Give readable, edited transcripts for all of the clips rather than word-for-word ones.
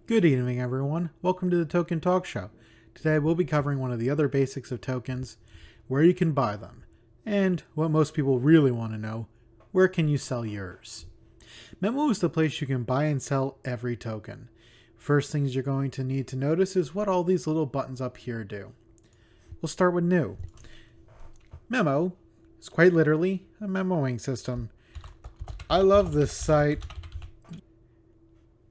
Good evening, everyone. Welcome to the Token Talk Show. Today we'll be covering one of the other basics of tokens, where you can buy them, and what most people really want to know, where can you sell yours? Memo is the place you can buy and sell every token. First things you're going to need to notice is what all these little buttons up here do. We'll start with new. Memo is quite literally a memoing system. I love this site.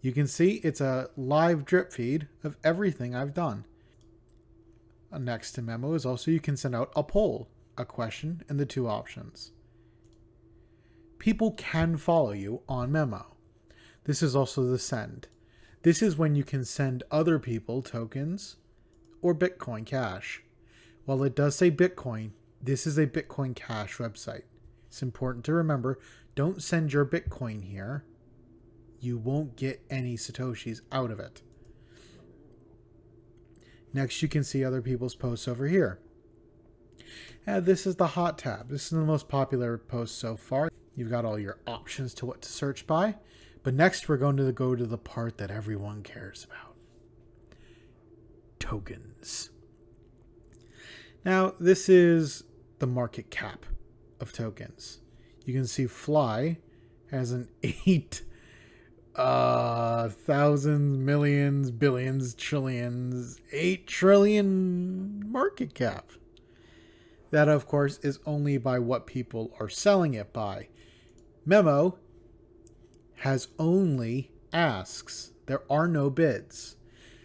You can see it's a live drip feed of everything I've done. Next to Memo is also you can send out a poll, a question, and the two options. People can follow you on Memo. This is also the send. This is when you can send other people tokens or Bitcoin Cash. While it does say Bitcoin, this is a Bitcoin Cash website. It's important to remember, don't send your Bitcoin here. You won't get any Satoshis out of it. Next, you can see other people's posts over here. And this is the hot tab. This is the most popular post so far. You've got all your options to what to search by. But next, we're going to go to the part that everyone cares about. Tokens. Now, this is the market cap of tokens. You can see Fly has an 8 thousands, millions, billions, trillions, 8 trillion market cap. That, of course, is only by what people are selling it by. Memo has only asks. There are no bids.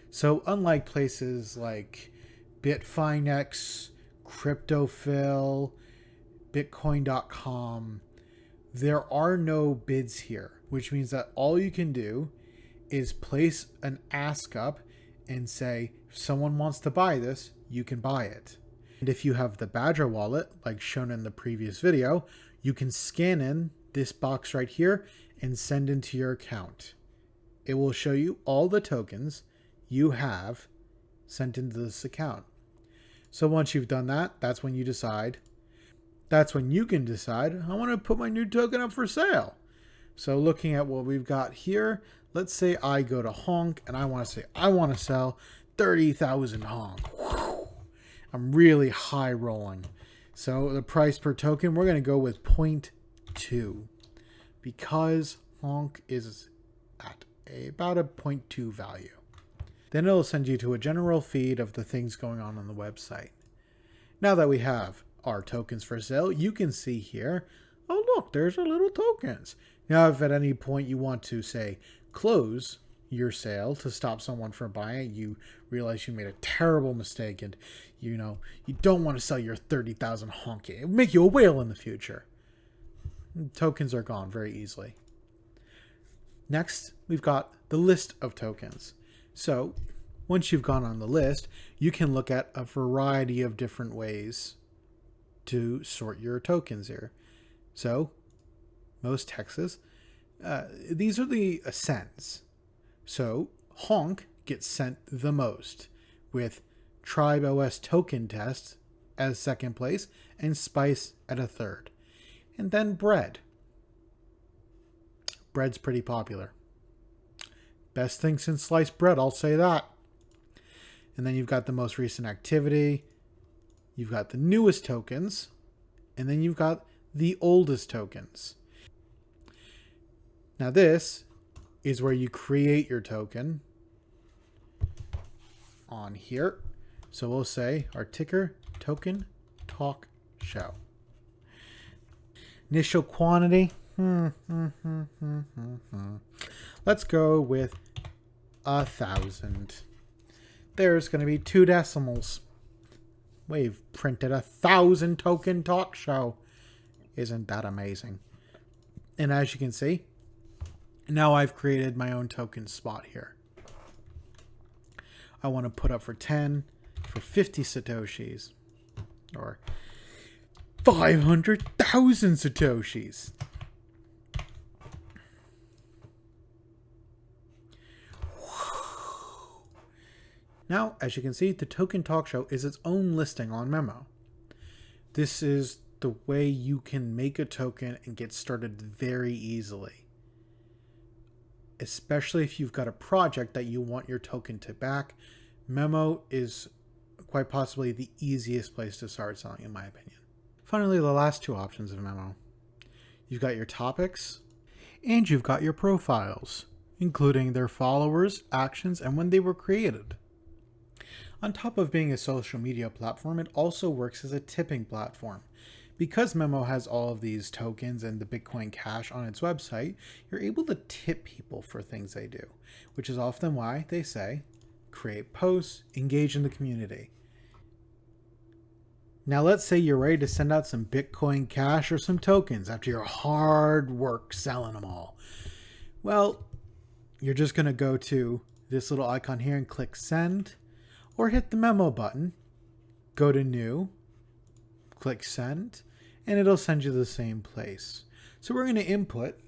So unlike places like Bitfinex, Cryptophil, Bitcoin.com, there are no bids here, which means that all you can do is place an ask up and say, if someone wants to buy this, you can buy it. And if you have the Badger wallet, like shown in the previous video, you can scan in this box right here and send into your account. It will show you all the tokens you have sent into this account. So once you've done that, that's when you can decide, I want to put my new token up for sale. So looking at what we've got here, let's say I go to Honk and I want to sell 30,000 Honk. Whew. I'm really high rolling. So the price per token, we're going to go with 0.2 because Honk is at about a 0.2 value. Then it'll send you to a general feed of the things going on the website. Now that we have our tokens for sale, you can see here, oh look, there's our little tokens. Now if at any point you want to say close your sale to stop someone from buying it, you realize you made a terrible mistake and you don't want to sell your 30,000 honk. It will make you a whale in the future. Tokens are gone very easily. Next, we've got the list of tokens. So once you've gone on the list, you can look at a variety of different ways to sort your tokens here. So most hexes, these are the ascends. So Honk gets sent the most, with Tribe OS token test as second place and Spice at a third. And then bread. Bread's pretty popular. Best thing since sliced bread, I'll say that. And then you've got the most recent activity. You've got the newest tokens. And then you've got the oldest tokens. Now this is where you create your token on here. So we'll say our ticker token talk show. Initial quantity. Let's go with 1,000. There's going to be 2 decimals. We've printed 1,000 token talk show. Isn't that amazing? And as you can see, now I've created my own token spot here. I want to put up for 10, for 50 Satoshis, or 500,000 Satoshis. Now, as you can see, the Token Talk Show is its own listing on Memo. This is the way you can make a token and get started very easily. especially if you've got a project that you want your token to back. Memo is quite possibly the easiest place to start selling, in my opinion. Finally, the last two options of Memo. You've got your topics and you've got your profiles, including their followers, actions, and when they were created. On top of being a social media platform, it also works as a tipping platform. Because Memo has all of these tokens and the Bitcoin Cash on its website, you're able to tip people for things they do, which is often why they say, create posts, engage in the community. Now let's say you're ready to send out some Bitcoin Cash or some tokens after your hard work selling them all. Well, you're just going to go to this little icon here and click send, or hit the Memo button, go to new, click send, and it'll send you to the same place. So we're going to input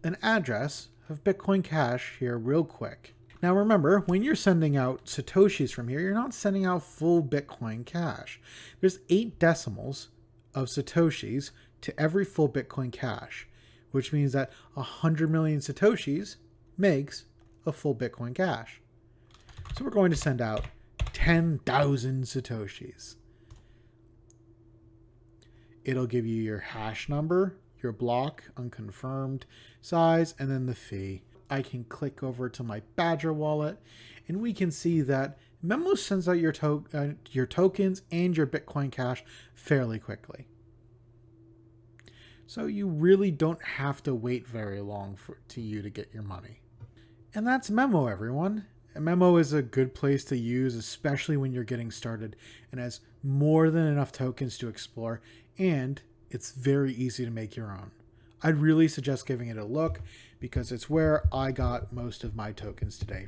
an address of Bitcoin Cash here real quick. Now remember, when you're sending out Satoshis from here, you're not sending out full Bitcoin Cash. There's 8 decimals of Satoshis to every full Bitcoin Cash, which means that 100 million Satoshis makes a full Bitcoin Cash. So we're going to send out 10,000 Satoshis. It'll give you your hash number, your block, unconfirmed, size, and then the fee. I can click over to my Badger wallet, and we can see that Memo sends out your tokens and your Bitcoin Cash fairly quickly. So you really don't have to wait very long to get your money. And that's Memo, everyone. Memo is a good place to use, especially when you're getting started, and has more than enough tokens to explore, and it's very easy to make your own. I'd really suggest giving it a look because it's where I got most of my tokens today